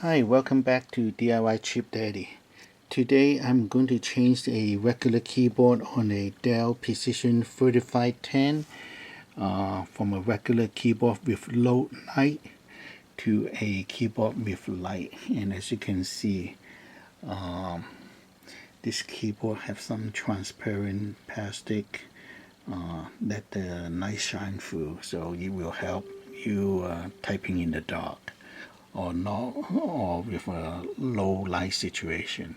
Hi, welcome back to DIY Cheap Daddy. Today I'm going to change a regular keyboard on a Dell Precision 3510 from a regular keyboard with low light to a keyboard with light. And as you can see, this keyboard has some transparent plastic let the light shine through, so it will help you typing in the dark or not, or with a low light situation.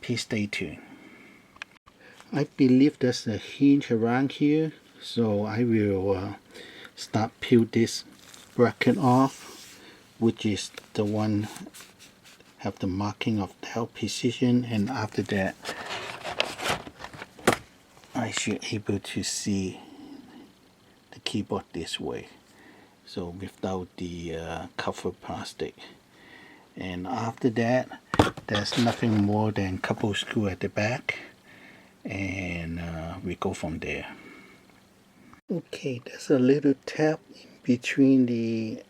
Please stay tuned. I believe there's a hinge around here, so I will start peel this bracket off, which is the one have the marking of Dell Precision, and after that I should able to see the keyboard this way, so without the cover plastic. And after that, there's nothing more than a couple screws at the back, and we go from there. Okay, there's a little tab in between the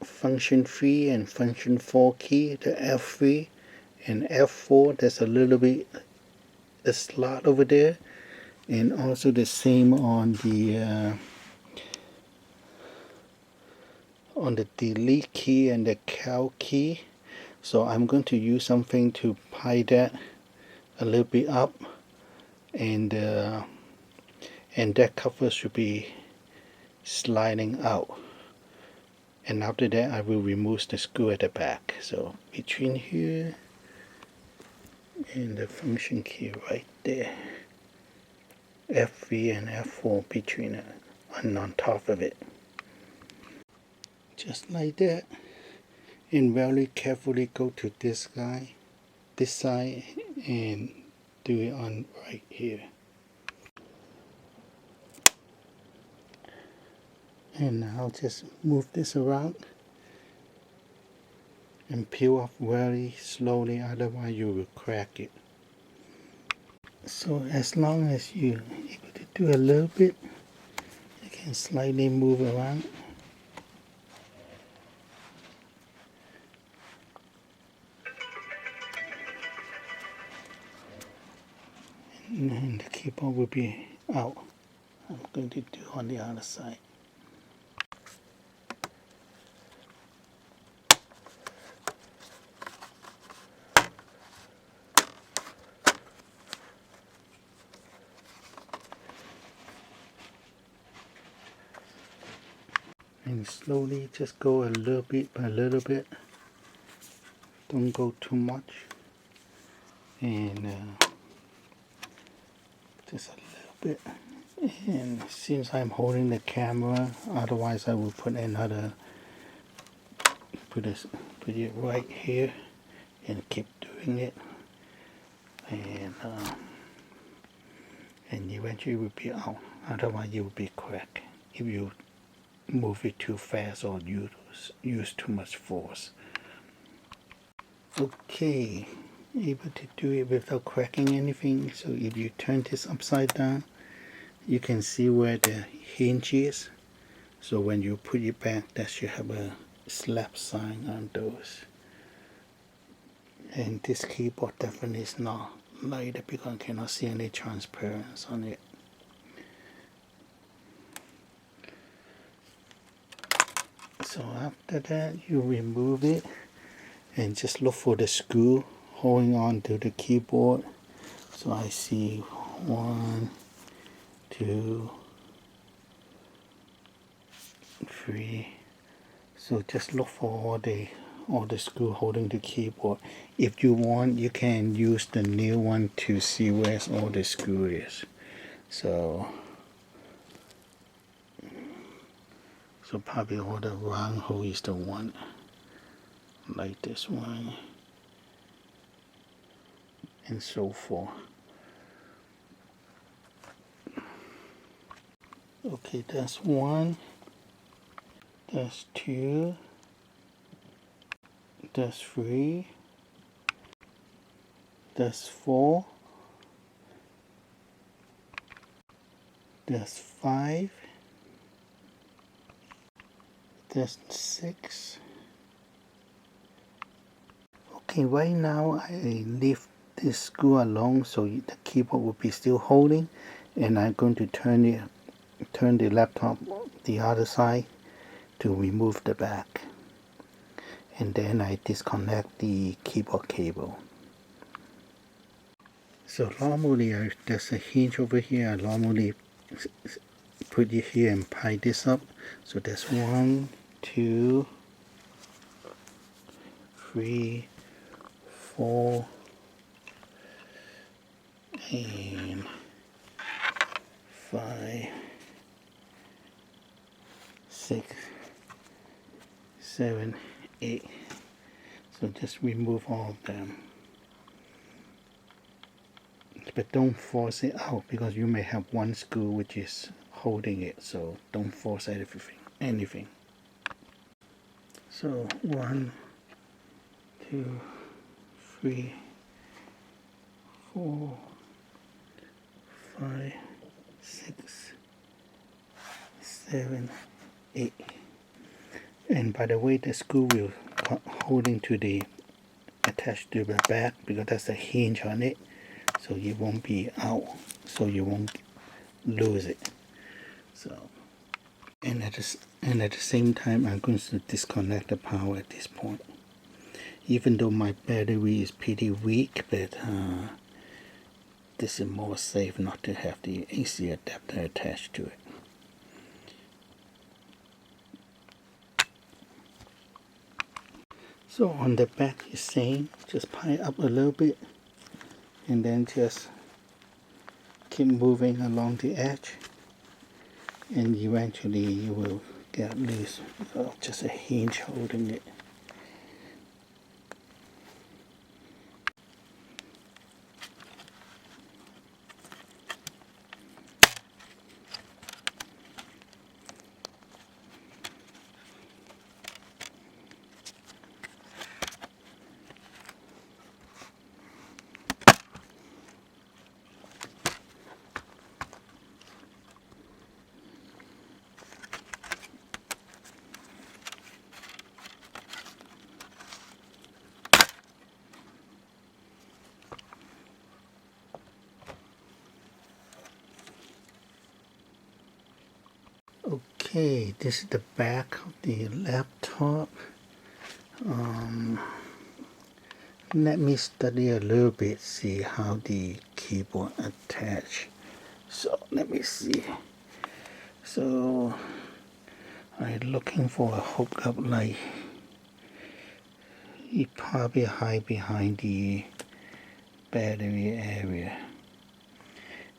function 3 and function 4 key, the F3 and F4. There's a little bit a slot over there, and also the same on the delete key and the cal key. So I'm going to use something to pry that a little bit up, and that cover should be sliding out. And after that I will remove the screw at the back. So between here and the function key right there, F3 and F4 between it and on top of it, just like that. And very carefully go to this side, and do it on right here. And now just move this around and peel off very slowly, otherwise you will crack it. So as long as you're able to do a little bit, you can slightly move around. And then the keyboard will be out. I'm going to do on the other side. And slowly just go a little bit by little bit. Don't go too much. And just a little bit. And since I'm holding the camera, otherwise I will put another, put it right here and keep doing it. And eventually it will be out. Otherwise it will be cracked if you move it too fast or use too much force. Okay, able to do it without cracking anything. So if you turn this upside down, you can see where the hinge is. So when you put it back, that should have a slap sign on those. And this keyboard definitely is not lighted because I cannot see any transparency on it. So after that, you remove it and just look for the screw holding on to the keyboard. So I see 1, 2, 3. So just look for all the screw holding the keyboard. If you want, you can use the new one to see where all the screw is. So probably all the round hole is the one, like this one, and so forth. Okay, that's 1, that's 2, that's 3, that's 4, that's 5, that's 6, Okay, right now I leave this screw alone so the keyboard will be still holding, and I'm going to turn the laptop the other side to remove the back, and then I disconnect the keyboard cable. So normally there's a hinge over here. I normally put it here and pry this up. So there's 1, 2, 3, 4, and 5, 6, 7, 8. So just remove all of them. But don't force it out because you may have one screw which is holding it. So don't force anything. So 1, 2, 3, 4, 5, 6, 7, 8. And by the way, the screw will holding to the attached to the back because that's a hinge on it, so it won't be out, so you won't lose it. So and at the same time, I'm going to disconnect the power at this point. Even though my battery is pretty weak, but this is more safe not to have the AC adapter attached to it. So on the back is same, just pry up a little bit and then just keep moving along the edge, and eventually you will get loose because just a hinge holding it. Okay, this is the back of the laptop. Let me study a little bit, see how the keyboard attach. So let me see. So I'm looking for a hookup light. It probably hide behind the battery area.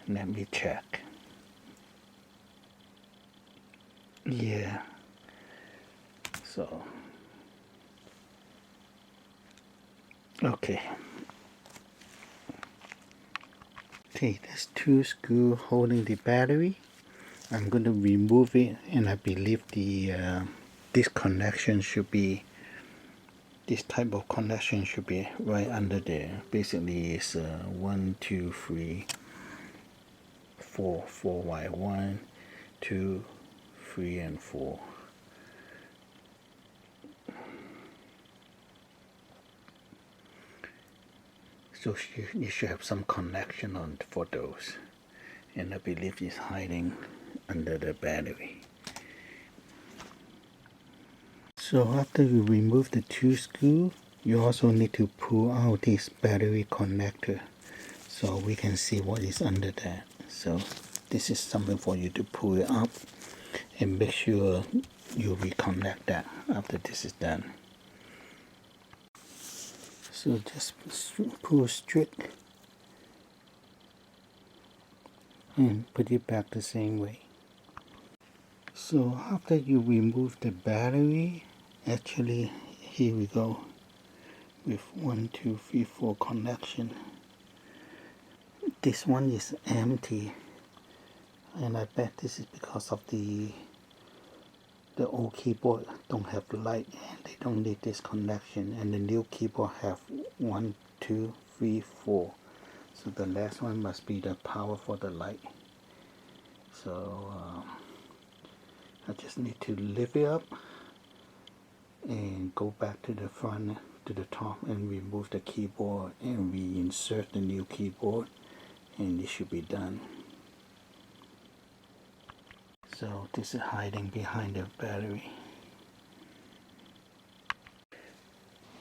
Let me check. Yeah. So okay. Okay, there's 2 screws holding the battery. I'm going to remove it, and I believe this connection should be, this type of connection should be right under there. Basically, it's 1, 2, 3, 4, 4 wire, 1, 2, 3, and 4. So you should have some connection on for those, and I believe it's hiding under the battery. So after you remove the 2 screws, you also need to pull out this battery connector so we can see what is under that. So this is something for you to pull it up and make sure you reconnect that after this is done. So just pull straight and put it back the same way. So after you remove the battery, actually here we go with 1, 2, 3, 4 connection. This one is empty, and I bet this is because of the old keyboard don't have light and they don't need this connection, and the new keyboard have 1, 2, 3, 4. So the last one must be the power for the light. So I just need to lift it up and go back to the front to the top and remove the keyboard and reinsert the new keyboard, and it should be done. So this is hiding behind the battery.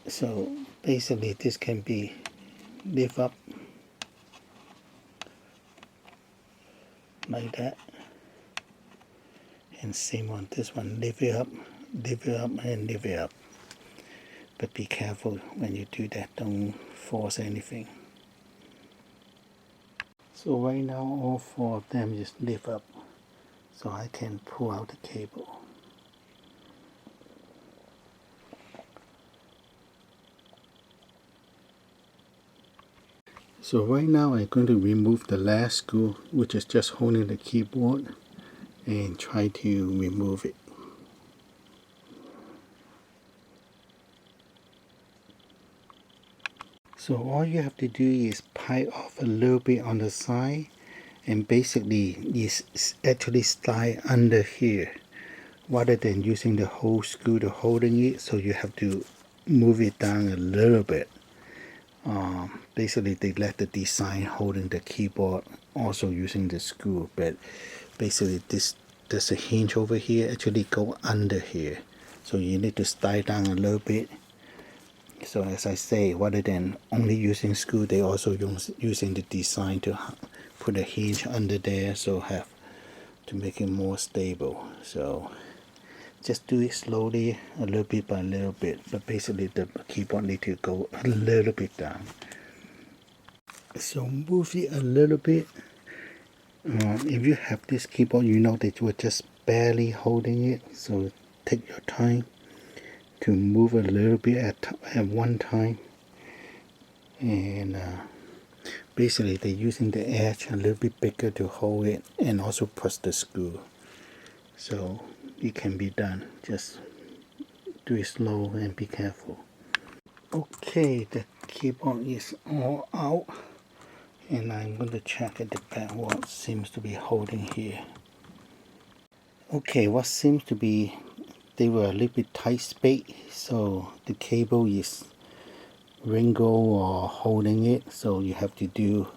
So basically this can be lift up like that, and same on this one, lift it up, and lift it up. But be careful when you do that, don't force anything. So right now all four of them just lift up, so I can pull out the cable. So right now I'm going to remove the last screw, which is just holding the keyboard, and try to remove it. So all you have to do is pry off a little bit on the side, and basically it's actually slide under here rather than using the whole screw to holding it. So you have to move it down a little bit. Basically they let the design holding the keyboard also using the screw, but basically there's a hinge over here actually go under here, so you need to slide down a little bit. So as I say, rather than only using screw, they also using the design to put a hinge under there, so have to make it more stable. So just do it slowly, a little bit by little bit, but basically the keyboard need to go a little bit down. So move it a little bit. If you have this keyboard, you know that you are just barely holding it, so take your time to move a little bit at one time. And basically they're using the edge a little bit bigger to hold it and also press the screw, so it can be done. Just do it slow and be careful. Okay, the keyboard is all out, and I'm going to check at the back what seems to be holding here. Okay, what seems to be, they were a little bit tight space, so the cable is wrinkled or holding it, so you have to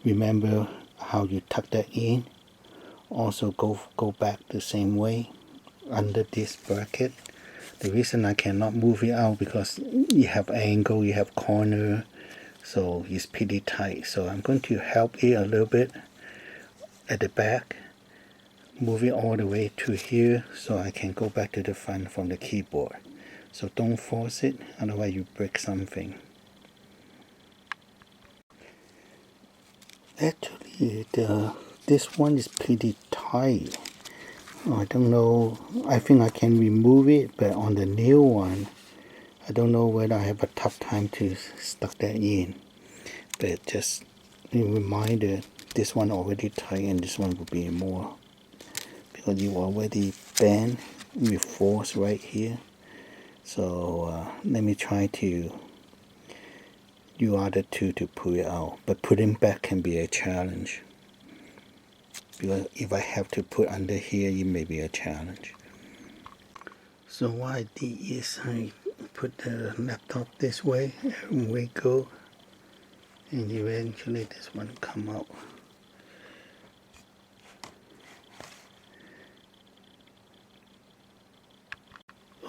remember how you tuck that in. Also go back the same way under this bracket. The reason I cannot move it out because you have angle, you have corner, so it's pretty tight. So I'm going to help it a little bit at the back, move it all the way to here so I can go back to the front from the keyboard. So don't force it, otherwise you break something. Actually this one is pretty tight. I don't know, I think I can remove it, but on the new one I don't know whether I have a tough time to stuck that in. But just a reminder, this one already tight and this one will be more, because you already bend with force right here. So let me try to use other two to pull it out, but putting back can be a challenge, because if I have to put under here, it may be a challenge. So what I did is I put the laptop this way and wiggle, and eventually this one come out.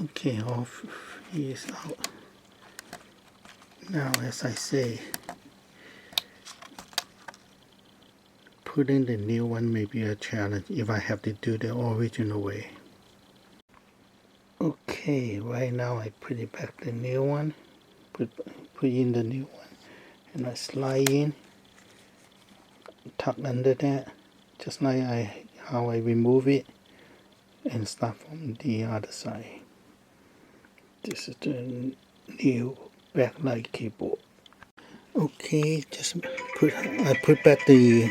Okay, off is out. Now as I say, putting the new one may be a challenge if I have to do the original way. Okay, right now I put it back the new one, put in the new one, and I slide in, tuck under that, just like how I remove it, and start from the other side. This is the new backlight keyboard. Okay, I put back the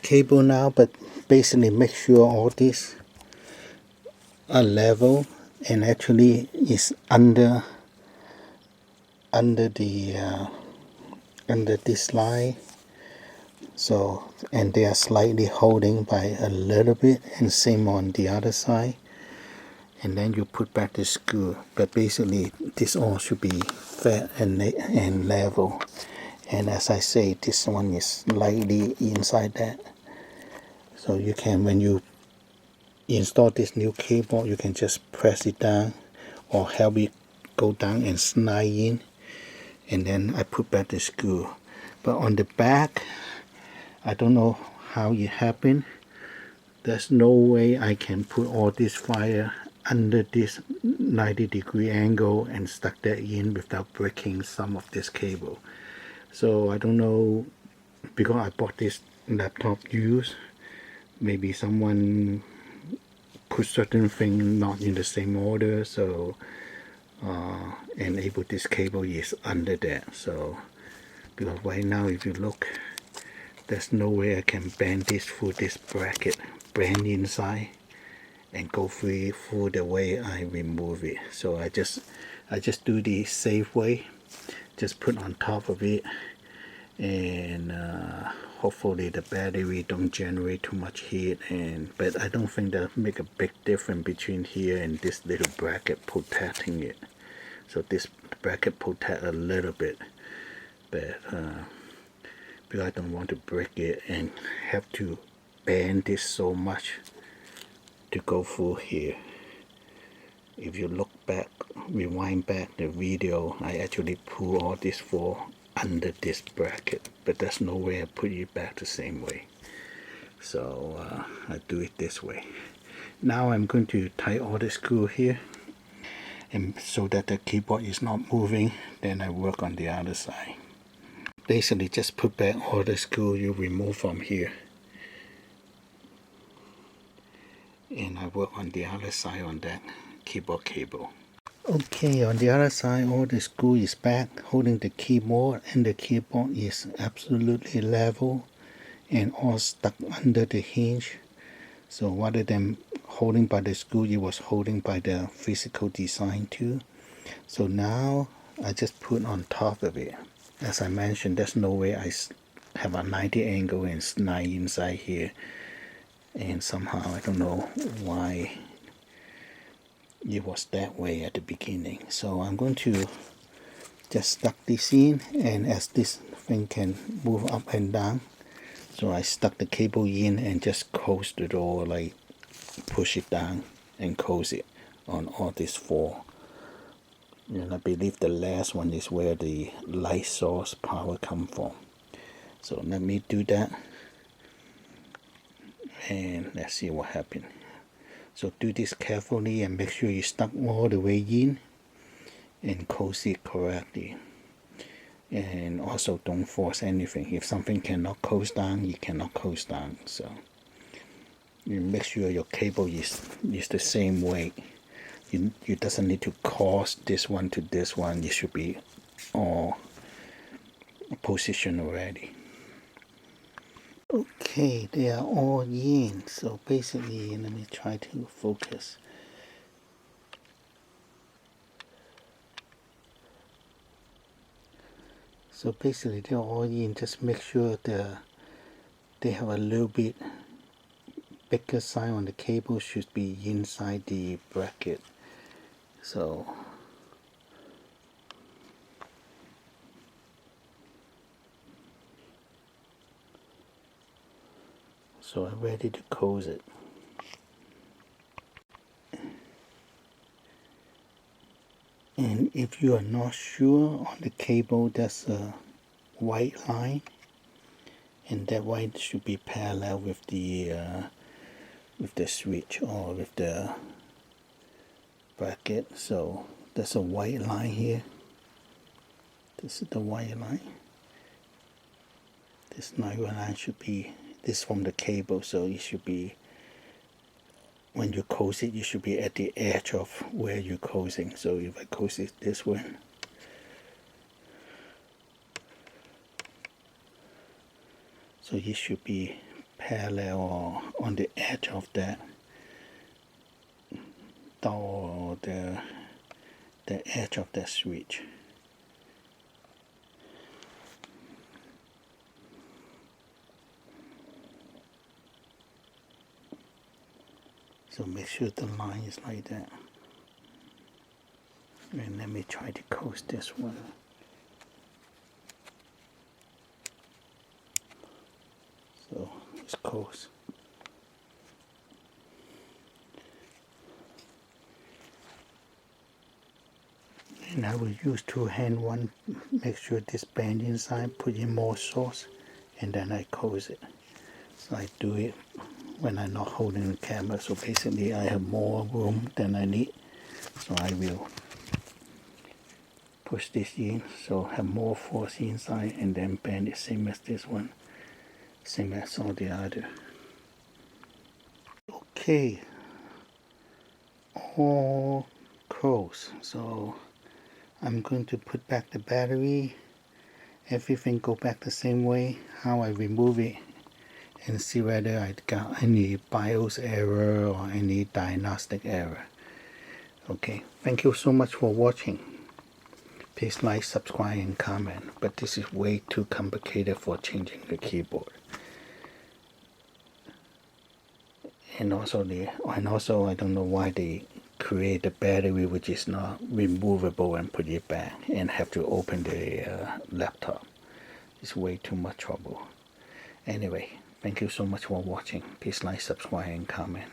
cable now, but basically make sure all this are level and actually is under this line. So, and they are slightly holding by a little bit, and same on the other side. and then you put back the screw. But basically this all should be flat and level, and as I say, this one is slightly inside that, so you can, when you install this new keyboard, you can just press it down or help it go down and slide in, and then I put back the screw. But on the back, I don't know how it happened. There's no way I can put all this wire under this 90-degree angle and stuck that in without breaking some of this cable. So I don't know, because I bought this laptop used, maybe someone put certain things not in the same order, so enable this cable is under that. So because right now if you look, there's no way I can bend this through this bracket, bend inside and go through the way I remove it. So I just do the safe way, just put on top of it, and hopefully the battery don't generate too much heat. But I don't think that make a big difference between here and this little bracket protecting it. So this bracket protect a little bit, but because I don't want to break it and have to bend this so much to go through here. If you look back, rewind back the video, I actually pull all this for under this bracket, but there's no way I put it back the same way. So I do it this way. Now I'm going to tie all the screw here, and so that the keyboard is not moving. Then I work on the other side. Basically just put back all the screw you remove from here, and I work on the other side on that keyboard cable. Okay, on the other side, all the screw is back holding the keyboard, and the keyboard is absolutely level and all stuck under the hinge. So rather than holding by the screw, it was holding by the physical design too. So now I just put on top of it. As I mentioned, there's no way I have a 90 angle and slide inside here, and somehow I don't know why it was that way at the beginning. So I'm going to just stuck this in, and as this thing can move up and down, so I stuck the cable in and just close the door, like push it down and close it on all these four. And I believe the last one is where the light source power come from. So let me do that, and let's see what happens. So do this carefully and make sure you stuck all the way in and close it correctly. And also don't force anything. If something cannot close down, you cannot close down. So you make sure your cable is the same weight. You doesn't need to cross this one to this one. It should be all positioned already. Okay, they are all in. So basically, let me try to focus. So basically they're all in. Just make sure they have a little bit bigger side on the cable, should be inside the bracket. So I'm ready to close it. And if you are not sure on the cable, there's a white line, and that white should be parallel with the switch or with the bracket. So there's a white line here. This is the white line. This white line should be this from the cable, so it should be, when you close it, you should be at the edge of where you're closing. So if I close it this way, so it should be parallel or on the edge of that door, or the edge of that switch. So make sure the line is like that. And let me try to close this one. So it's close. And I will use two-hand one, make sure this bend inside, put in more sauce, and then I close it. So I do it when I'm not holding the camera. So basically I have more room than I need. So I will push this in, so have more force inside, and then bend it same as this one, same as all the other. Okay, all close. So I'm going to put back the battery, everything go back the same way, how I remove it, and see whether I got any BIOS error or any diagnostic error. Okay, thank you so much for watching. Please like, subscribe, and comment, but this is way too complicated for changing the keyboard. And also I don't know why they create a battery which is not removable and put it back and have to open the laptop. It's way too much trouble. Anyway, thank you so much for watching. Please like, subscribe, and comment.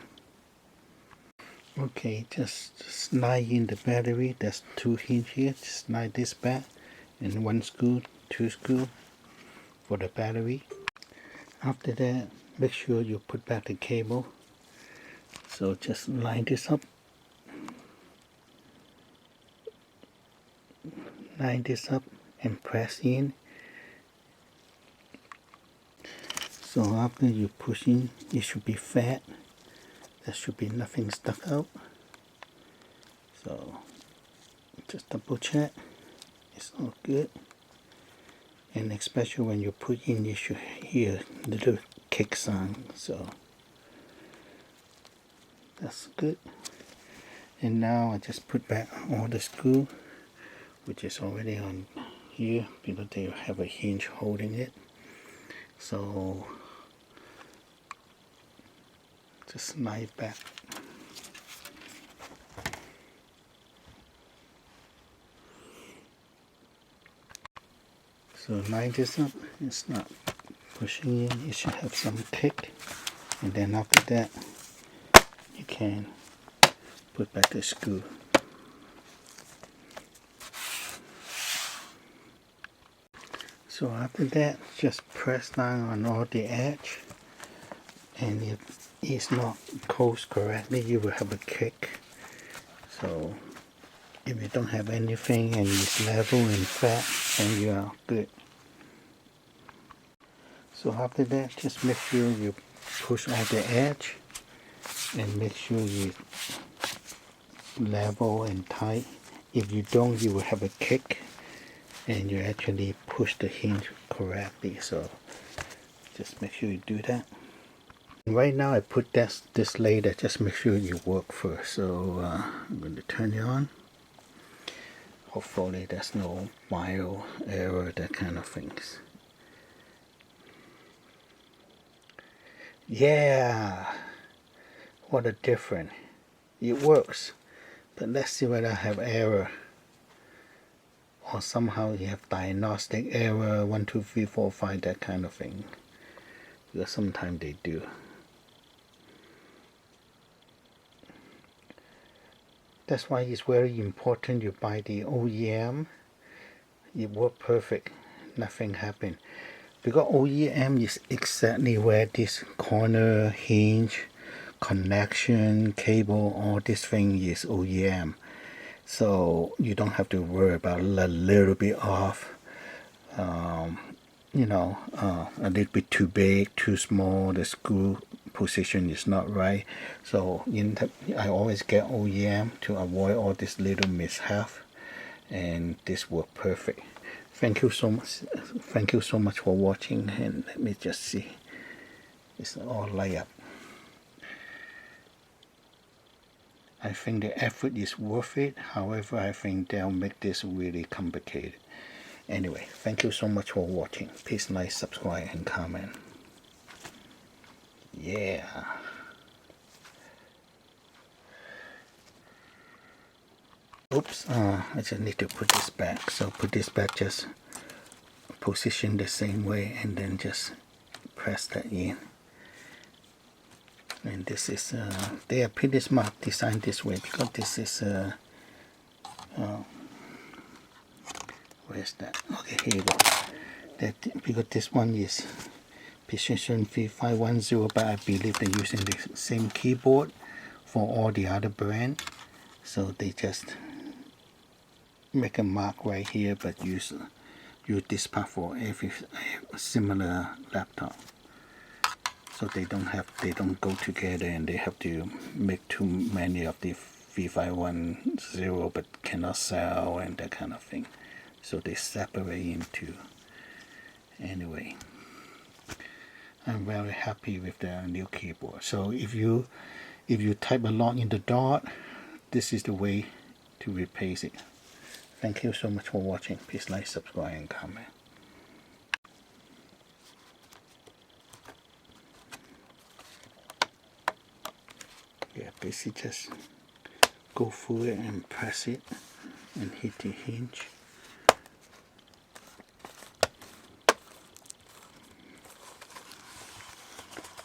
Okay, just slide in the battery. There's 2 hinges here. Just slide this back, and 1 screw, 2 screws for the battery. After that, make sure you put back the cable. So just line this up. Line this up and press in. So after you push in, it should be flat. There should be nothing stuck out. So just double check. It's all good. And especially when you put in, you should hear a little kick sound. So that's good. And now I just put back all the screw, which is already on here because they have a hinge holding it. So just slide back. So line this up. It's not pushing in. It should have some kick. And then after that, you can put back the screw. So after that, just press down on all the edge, and if it's not closed correctly, you will have a kick. So if you don't have anything and it's level and flat, then you are good. So after that, just make sure you push on the edge and make sure you level and tight. If you don't, you will have a kick and you actually push the hinge correctly. So just make sure you do that. Right now I put this later, just make sure you work first. So I'm going to turn it on. Hopefully there's no BIOS error, that kind of things. Yeah, what a difference. It works. But let's see whether I have error. Or somehow you have diagnostic error, 1, 2, 3, 4, 5, that kind of thing. Because sometimes they do. That's why it's very important you buy the OEM. It worked perfect. Nothing happened. Because OEM is exactly where this corner, hinge, connection, cable, all this thing is OEM. So you don't have to worry about a little bit off. You know, a little bit too big, too small, the screw position is not right. So I always get OEM to avoid all this little mishap, and this worked perfect. Thank you so much. Thank you so much for watching, and let me just see. It's all light up. I think the effort is worth it. However, I think they'll make this really complicated. Anyway, thank you so much for watching. Please like, subscribe, and comment. Yeah. Oops, I just need to put this back. So put this back, just position the same way, and then just press that in. And this is they are pretty smart designed this way, because this is where's that? Okay, here you go. That because this one is Precision V510, but I believe they're using the same keyboard for all the other brand, so they just make a mark right here, but use this part for every similar laptop, so they don't go together and they have to make too many of the V510 but cannot sell and that kind of thing, so they separate into. Anyway, I'm very happy with the new keyboard. So if you type a lot in the dot, this is the way to replace it. Thank you so much for watching. Please like, subscribe, and comment. Yeah, basically just go through it and press it and hit the hinge.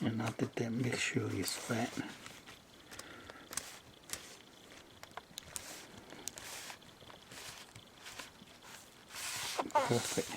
And after that, make sure it's flat. Perfect.